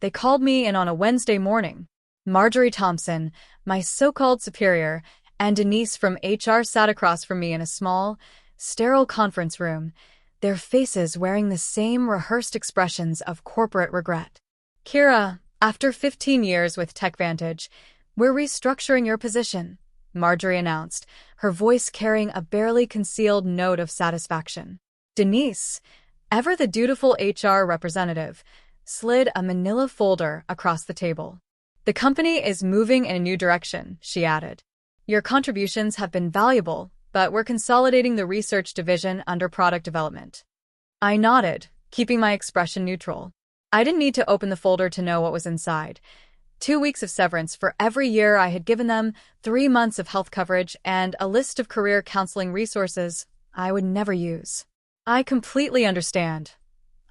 They called me in on a Wednesday morning. Marjorie Thompson, my so-called superior, and Denise from HR sat across from me in a small, sterile conference room, their faces wearing the same rehearsed expressions of corporate regret. Kira, after 15 years with TechVantage, we're restructuring your position, Marjorie announced, her voice carrying a barely concealed note of satisfaction. Denise, ever the dutiful HR representative, slid a manila folder across the table. The company is moving in a new direction, she added. Your contributions have been valuable, but we're consolidating the research division under product development. I nodded, keeping my expression neutral. I didn't need to open the folder to know what was inside. 2 weeks of severance for every year I had given them, 3 months of health coverage, and a list of career counseling resources I would never use. I completely understand,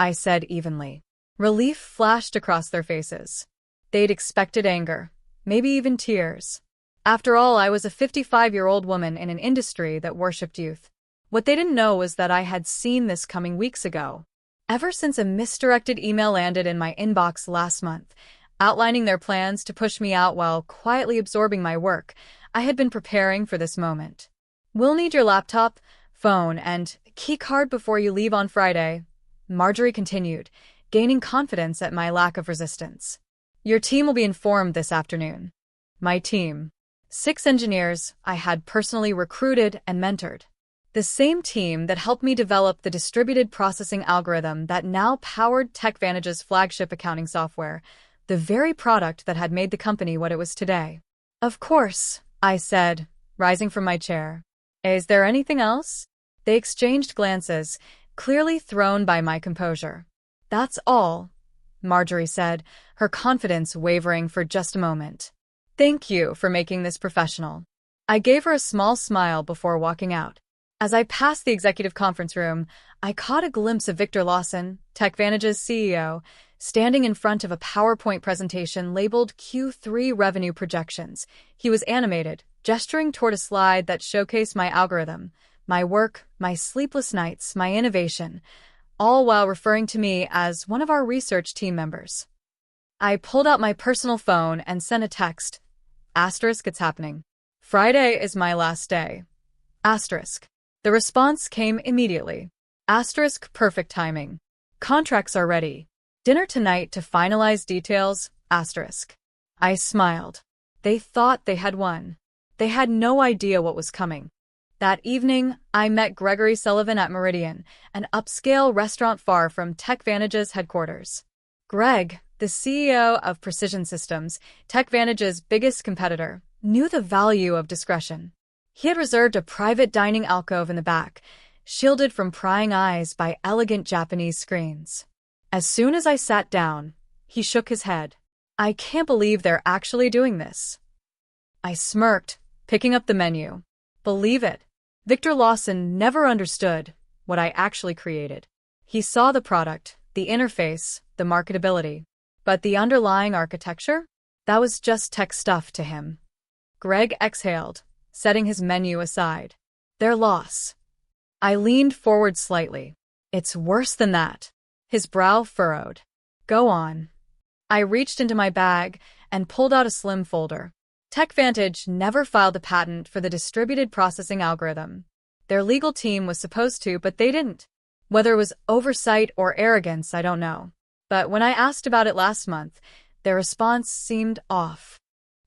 I said evenly. Relief flashed across their faces. They'd expected anger, maybe even tears. After all, I was a 55-year-old woman in an industry that worshipped youth. What they didn't know was that I had seen this coming weeks ago. Ever since a misdirected email landed in my inbox last month, outlining their plans to push me out while quietly absorbing my work, I had been preparing for this moment. We'll need your laptop, phone, and key card before you leave on Friday, Marjorie continued, gaining confidence at my lack of resistance. Your team will be informed this afternoon. My team. 6 engineers I had personally recruited and mentored. The same team that helped me develop the distributed processing algorithm that now powered TechVantage's flagship accounting software, the very product that had made the company what it was today. Of course, I said, rising from my chair. Is there anything else? They exchanged glances, clearly thrown by my composure. That's all, Marjorie said, her confidence wavering for just a moment. Thank you for making this professional. I gave her a small smile before walking out. As I passed the executive conference room, I caught a glimpse of Victor Lawson, TechVantage's CEO, standing in front of a PowerPoint presentation labeled Q3 Revenue Projections. He was animated, gesturing toward a slide that showcased my algorithm, my work, my sleepless nights, my innovation, all while referring to me as one of our research team members. I pulled out my personal phone and sent a text. Asterisk, it's happening. Friday is my last day. Asterisk. The response came immediately. Asterisk, perfect timing. Contracts are ready. Dinner tonight to finalize details. Asterisk. I smiled. They thought they had won. They had no idea what was coming. That evening, I met Gregory Sullivan at Meridian, an upscale restaurant far from TechVantage's headquarters. Greg, the CEO of Precision Systems, TechVantage's biggest competitor, knew the value of discretion. He had reserved a private dining alcove in the back, shielded from prying eyes by elegant Japanese screens. As soon as I sat down, he shook his head. I can't believe they're actually doing this. I smirked, picking up the menu. Believe it. Victor Lawson never understood what I actually created. He saw the product, the interface, the marketability. But the underlying architecture? That was just tech stuff to him. Greg exhaled, setting his menu aside. Their loss. I leaned forward slightly. It's worse than that. His brow furrowed. Go on. I reached into my bag and pulled out a slim folder. TechVantage never filed a patent for the distributed processing algorithm. Their legal team was supposed to, but they didn't. Whether it was oversight or arrogance, I don't know. But when I asked about it last month, their response seemed off.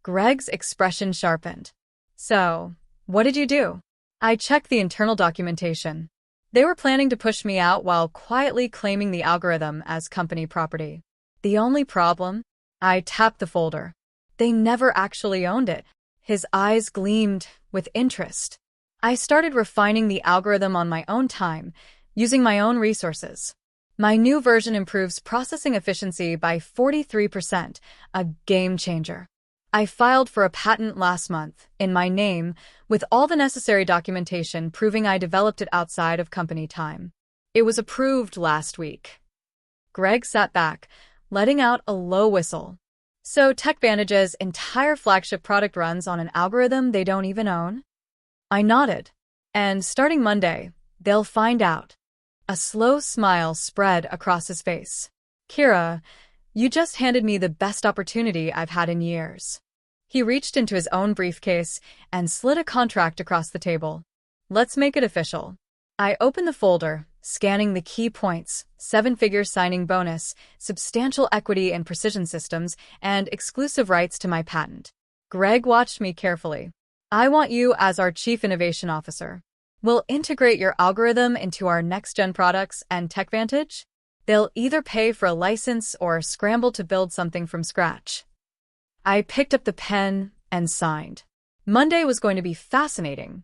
Greg's expression sharpened. So, what did you do? I checked the internal documentation. They were planning to push me out while quietly claiming the algorithm as company property. The only problem? I tapped the folder. They never actually owned it. His eyes gleamed with interest. I started refining the algorithm on my own time, using my own resources. My new version improves processing efficiency by 43%, a game changer. I filed for a patent last month, in my name, with all the necessary documentation proving I developed it outside of company time. It was approved last week. Greg sat back, letting out a low whistle. So TechVantage's entire flagship product runs on an algorithm they don't even own? I nodded. And starting Monday, they'll find out. A slow smile spread across his face. Kira, You just handed me the best opportunity I've had in years. He reached into his own briefcase and slid a contract across the table. Let's make it official. I opened the folder, scanning the key points: 7-figure signing bonus, substantial equity in Precision Systems, and exclusive rights to my patent. Greg watched me carefully. I want you as our Chief Innovation Officer. We'll integrate your algorithm into our next-gen products and TechVantage. They'll either pay for a license or scramble to build something from scratch. I picked up the pen and signed. Monday was going to be fascinating.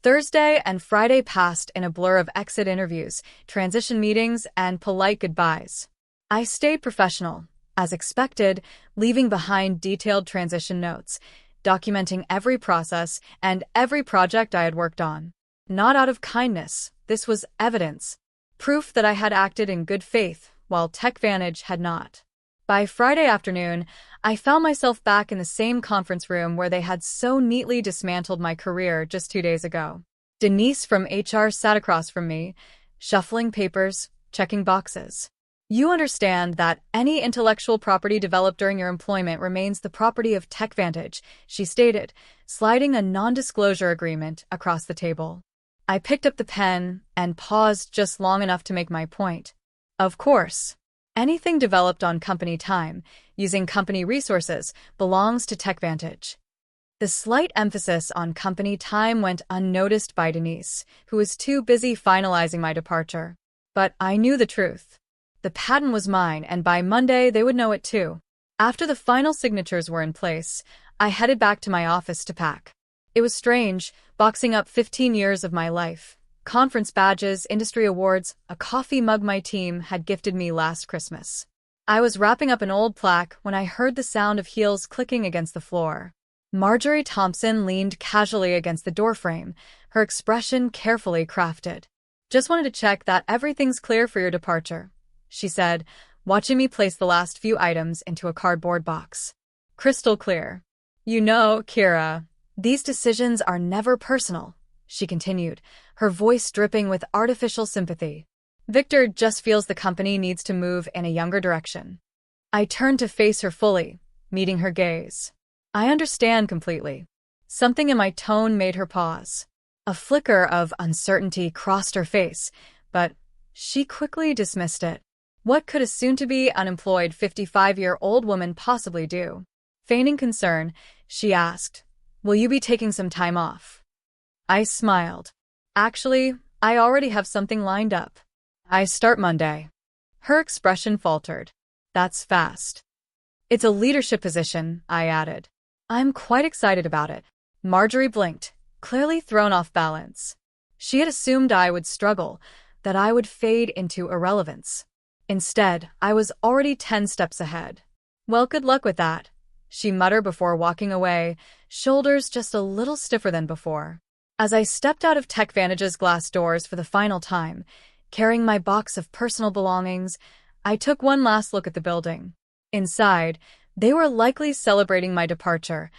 Thursday and Friday passed in a blur of exit interviews, transition meetings, and polite goodbyes. I stayed professional, as expected, leaving behind detailed transition notes, documenting every process and every project I had worked on. Not out of kindness, this was evidence, proof that I had acted in good faith, while TechVantage had not. By Friday afternoon, I found myself back in the same conference room where they had so neatly dismantled my career just 2 days ago. Denise from HR sat across from me, shuffling papers, checking boxes. You understand that any intellectual property developed during your employment remains the property of TechVantage, she stated, sliding a non-disclosure agreement across the table. I picked up the pen and paused just long enough to make my point. Of course. Anything developed on company time, using company resources, belongs to TechVantage. The slight emphasis on company time went unnoticed by Denise, who was too busy finalizing my departure. But I knew the truth. The patent was mine, and by Monday they would know it too. After the final signatures were in place, I headed back to my office to pack. It was strange, boxing up 15 years of my life. Conference badges, industry awards, a coffee mug my team had gifted me last Christmas. I was wrapping up an old plaque when I heard the sound of heels clicking against the floor. Marjorie Thompson leaned casually against the doorframe, her expression carefully crafted. Just wanted to check that everything's clear for your departure, she said, watching me place the last few items into a cardboard box. Crystal clear. You know, Kira, these decisions are never personal, she continued, her voice dripping with artificial sympathy. Victor just feels the company needs to move in a younger direction. I turned to face her fully, meeting her gaze. I understand completely. Something in my tone made her pause. A flicker of uncertainty crossed her face, but she quickly dismissed it. What could a soon-to-be unemployed 55-year-old woman possibly do? Feigning concern, she asked, "Will you be taking some time off?" I smiled. Actually, I already have something lined up. I start Monday. Her expression faltered. That's fast. It's a leadership position, I added. I'm quite excited about it. Marjorie blinked, clearly thrown off balance. She had assumed I would struggle, that I would fade into irrelevance. Instead, I was already 10 steps ahead. Well, good luck with that, she muttered before walking away, shoulders just a little stiffer than before. As I stepped out of TechVantage's glass doors for the final time, carrying my box of personal belongings, I took one last look at the building. Inside, they were likely celebrating my departure,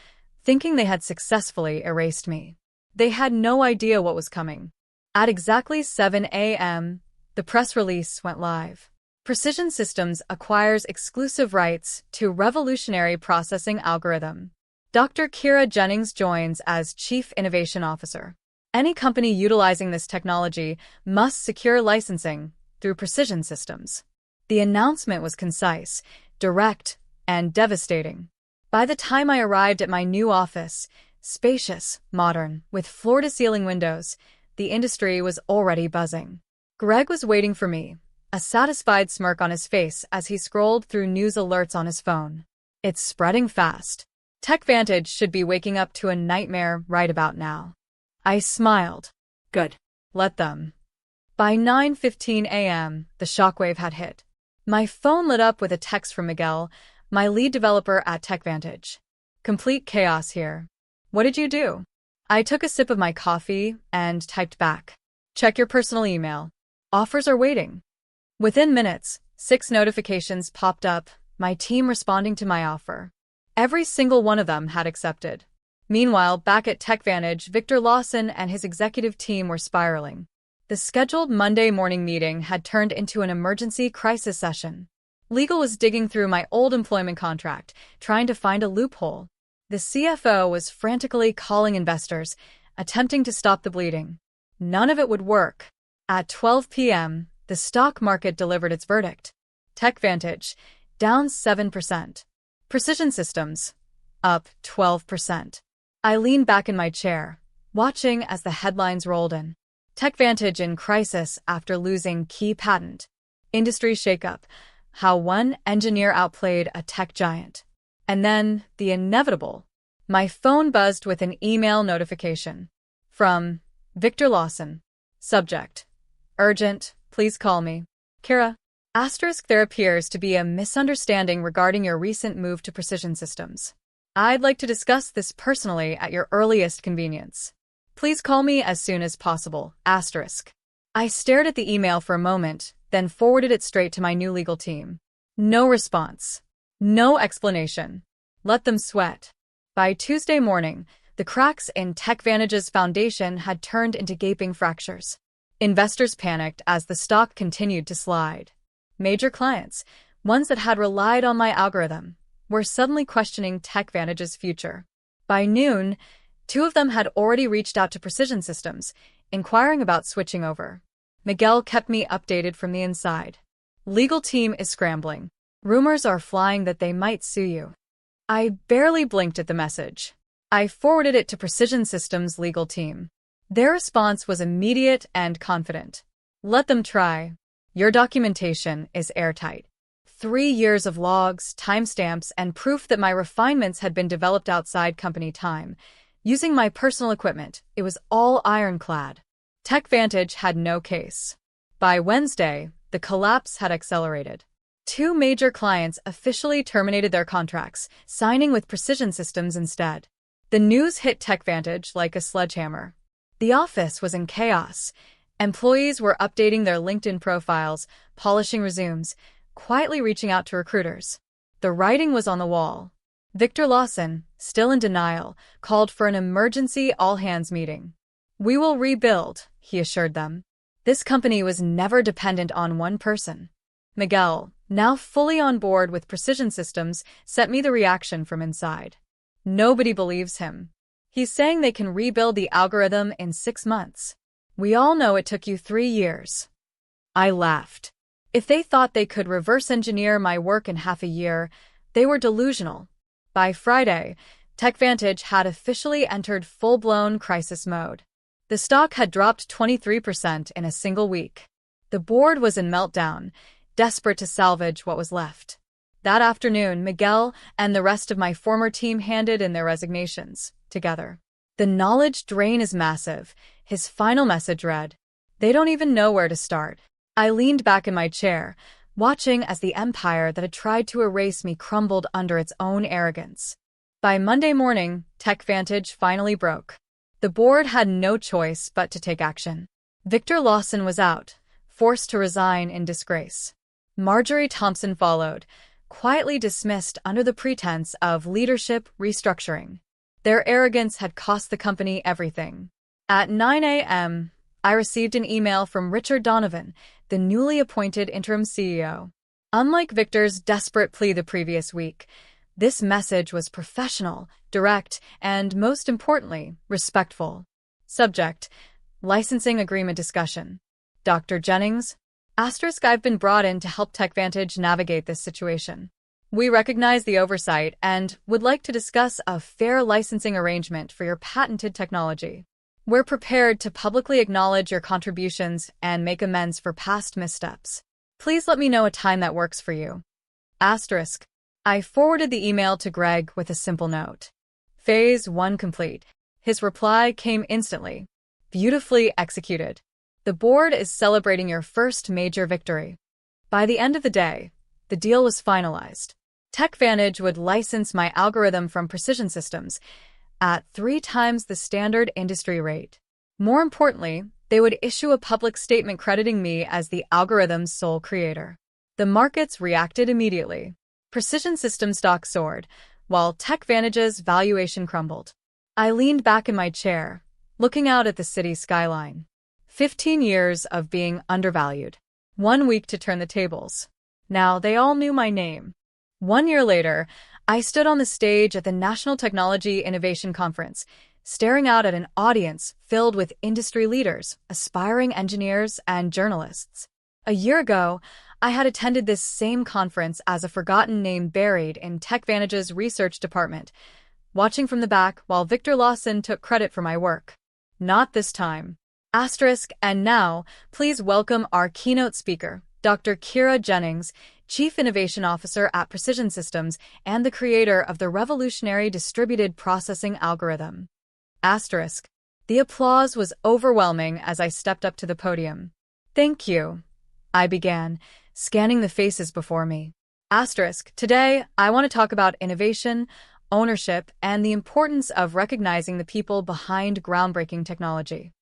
thinking they had successfully erased me. They had no idea what was coming. At exactly 7 a.m., the press release went live. Precision Systems acquires exclusive rights to revolutionary processing algorithm. Dr. Kira Jennings joins as Chief Innovation Officer. Any company utilizing this technology must secure licensing through Precision Systems. The announcement was concise, direct, and devastating. By the time I arrived at my new office, spacious, modern, with floor-to-ceiling windows, the industry was already buzzing. Greg was waiting for me, a satisfied smirk on his face as he scrolled through news alerts on his phone. It's spreading fast. TechVantage should be waking up to a nightmare right about now. I smiled. Good. Let them. By 9:15 a.m., the shockwave had hit. My phone lit up with a text from Miguel, my lead developer at TechVantage. Complete chaos here. What did you do? I took a sip of my coffee and typed back. Check your personal email. Offers are waiting. Within minutes, 6 notifications popped up, my team responding to my offer. Every single one of them had accepted. Meanwhile, back at TechVantage, Victor Lawson and his executive team were spiraling. The scheduled Monday morning meeting had turned into an emergency crisis session. Legal was digging through my old employment contract, trying to find a loophole. The CFO was frantically calling investors, attempting to stop the bleeding. None of it would work. At 12 p.m., the stock market delivered its verdict. TechVantage, down 7%. Precision Systems, up 12%. I leaned back in my chair, watching as the headlines rolled in. TechVantage in crisis after losing key patent. Industry shakeup. How one engineer outplayed a tech giant. And then, the inevitable. My phone buzzed with an email notification. From Victor Lawson. Subject: urgent, please call me. Kara. There appears to be a misunderstanding regarding your recent move to Precision Systems. I'd like to discuss this personally at your earliest convenience. Please call me as soon as possible. I stared at the email for a moment, then forwarded it straight to my new legal team. No response. No explanation. Let them sweat. By Tuesday morning, the cracks in TechVantage's foundation had turned into gaping fractures. Investors panicked as the stock continued to slide. Major clients, ones that had relied on my algorithm, were suddenly questioning TechVantage's future. By noon, 2 of them had already reached out to Precision Systems, inquiring about switching over. Miguel kept me updated from the inside. Legal team is scrambling. Rumors are flying that they might sue you. I barely blinked at the message. I forwarded it to Precision Systems' legal team. Their response was immediate and confident. Let them try. Your documentation is airtight. 3 years of logs, timestamps, and proof that my refinements had been developed outside company time. Using my personal equipment, it was all ironclad. TechVantage had no case. By Wednesday, the collapse had accelerated. 2 major clients officially terminated their contracts, signing with Precision Systems instead. The news hit TechVantage like a sledgehammer. The office was in chaos. Employees were updating their LinkedIn profiles, polishing resumes, quietly reaching out to recruiters. The writing was on the wall. Victor Lawson, still in denial, called for an emergency all-hands meeting. We will rebuild, he assured them. This company was never dependent on one person. Miguel, now fully on board with Precision Systems, sent me the reaction from inside. Nobody believes him. He's saying they can rebuild the algorithm in 6 months. We all know it took you 3 years. I laughed. If they thought they could reverse engineer my work in half a year, they were delusional. By Friday, TechVantage had officially entered full-blown crisis mode. The stock had dropped 23% in a single week. The board was in meltdown, desperate to salvage what was left. That afternoon, Miguel and the rest of my former team handed in their resignations, together. The knowledge drain is massive, his final message read. They don't even know where to start. I leaned back in my chair, watching as the empire that had tried to erase me crumbled under its own arrogance. By Monday morning, TechVantage finally broke. The board had no choice but to take action. Victor Lawson was out, forced to resign in disgrace. Marjorie Thompson followed, quietly dismissed under the pretense of leadership restructuring. Their arrogance had cost the company everything. At 9 a.m., I received an email from Richard Donovan, the newly appointed interim CEO. Unlike Victor's desperate plea the previous week, this message was professional, direct, and, most importantly, respectful. Subject: licensing agreement discussion. Dr. Jennings, I've been brought in to help TechVantage navigate this situation. We recognize the oversight and would like to discuss a fair licensing arrangement for your patented technology. We're prepared to publicly acknowledge your contributions and make amends for past missteps. Please let me know a time that works for you. I forwarded the email to Greg with a simple note. Phase 1 complete. His reply came instantly. Beautifully executed. The board is celebrating your first major victory. By the end of the day, the deal was finalized. TechVantage would license my algorithm from Precision Systems at 3 times the standard industry rate. More importantly, they would issue a public statement crediting me as the algorithm's sole creator. The markets reacted immediately. Precision Systems stock soared, while TechVantage's valuation crumbled. I leaned back in my chair, looking out at the city skyline. 15 years of being undervalued. 1 week to turn the tables. Now they all knew my name. 1 year later, I stood on the stage at the National Technology Innovation Conference, staring out at an audience filled with industry leaders, aspiring engineers, and journalists. A year ago, I had attended this same conference as a forgotten name buried in TechVantage's research department, watching from the back while Victor Lawson took credit for my work. Not this time. And now, please welcome our keynote speaker, Dr. Kira Jennings, Chief Innovation Officer at Precision Systems and the creator of the revolutionary distributed processing algorithm. The applause was overwhelming as I stepped up to the podium. Thank you, I began, scanning the faces before me. Today, I want to talk about innovation, ownership, and the importance of recognizing the people behind groundbreaking technology.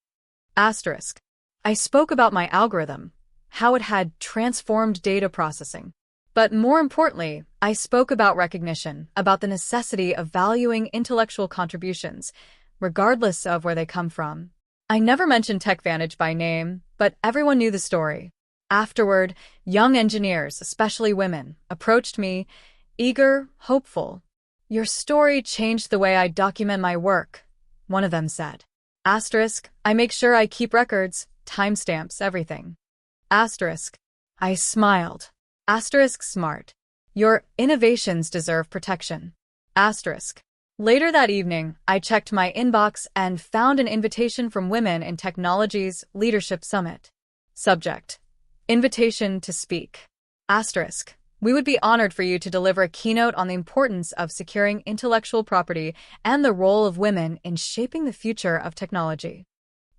I spoke about my algorithm, how it had transformed data processing. But more importantly, I spoke about recognition, about the necessity of valuing intellectual contributions, regardless of where they come from. I never mentioned TechVantage by name, but everyone knew the story. Afterward, young engineers, especially women, approached me, eager, hopeful. "Your story changed the way I document my work," one of them said. I make sure I keep records, timestamps, everything. I smiled. Smart. Your innovations deserve protection. Later that evening, I checked my inbox and found an invitation from Women in Technology's Leadership Summit. Subject: Invitation to speak. We would be honored for you to deliver a keynote on the importance of securing intellectual property and the role of women in shaping the future of technology.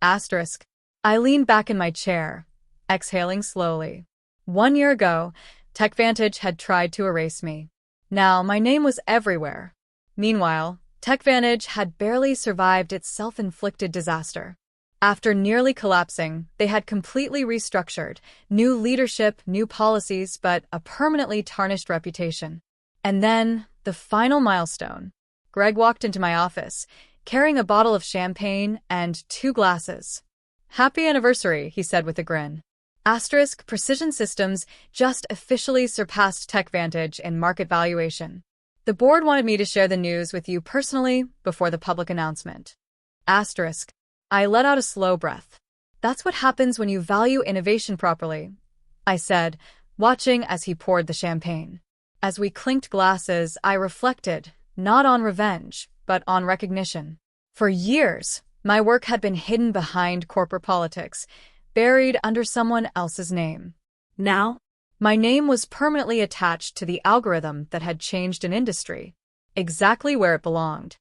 I leaned back in my chair, exhaling slowly. 1 year ago, TechVantage had tried to erase me. Now my name was everywhere. Meanwhile, TechVantage had barely survived its self-inflicted disaster. After nearly collapsing, they had completely restructured, new leadership, new policies, but a permanently tarnished reputation. And then, the final milestone. Greg walked into my office, carrying a bottle of champagne and 2 glasses. "Happy anniversary," he said with a grin. Precision Systems just officially surpassed TechVantage in market valuation. The board wanted me to share the news with you personally before the public announcement. I let out a slow breath. "That's what happens when you value innovation properly," I said, watching as he poured the champagne. As we clinked glasses, I reflected, not on revenge, but on recognition. For years, my work had been hidden behind corporate politics, buried under someone else's name. Now, my name was permanently attached to the algorithm that had changed an industry, exactly where it belonged.